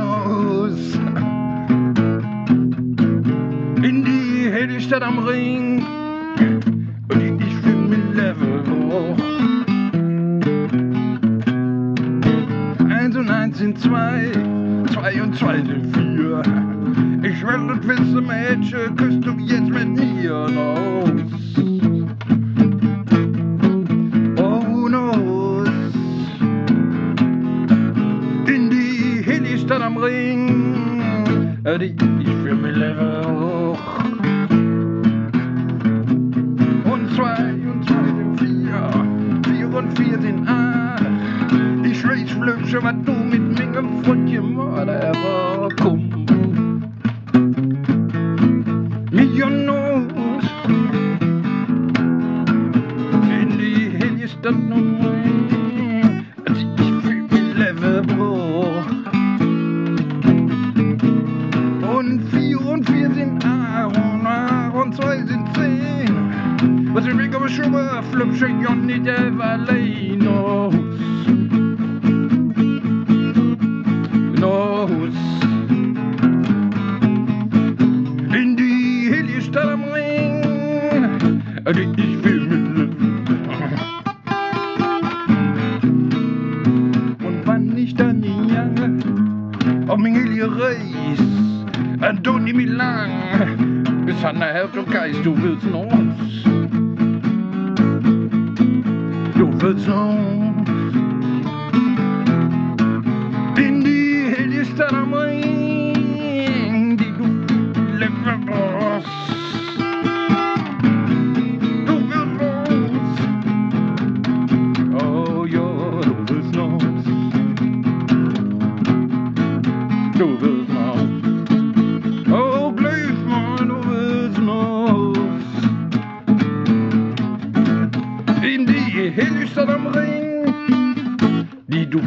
knows. In die helle Stadt am Ring und ich fühl mich Level hoch. 1 und 1 sind 2, 2 und 2 sind 4. Ich will das wissen, Mädchen, küsst du jetzt mit mir los. Oh no. In die helle Stadt am Ring, ich fühl mich Level hoch. Und 2 sind 4, 4 und 4 sind 8. Ich weiß Flöckchen, was du mit meinem Freund gemacht hast. Komm. Millionen in die helle Stadt am Ring, ich fühl mich Level hoch. Und 4 sind 8 und 2 sind 10. Was ich will, aber schon mal Flöckchen, ja nicht allein aus. In die helle Stadt am Ring, ich will mit Leben. Und wann ich dann die Jange auf mein Heli reis, du nicht mehr lang, bis an der Herz und Geist, du willst noch uns. Du willst noch uns. In die helle Stadt am Ring, die du Level brauchst. Du willst los. Oh ja, du willst los. Du willst los. Oh, bleib mal, du willst los. In die helle Stadt am Ring, die du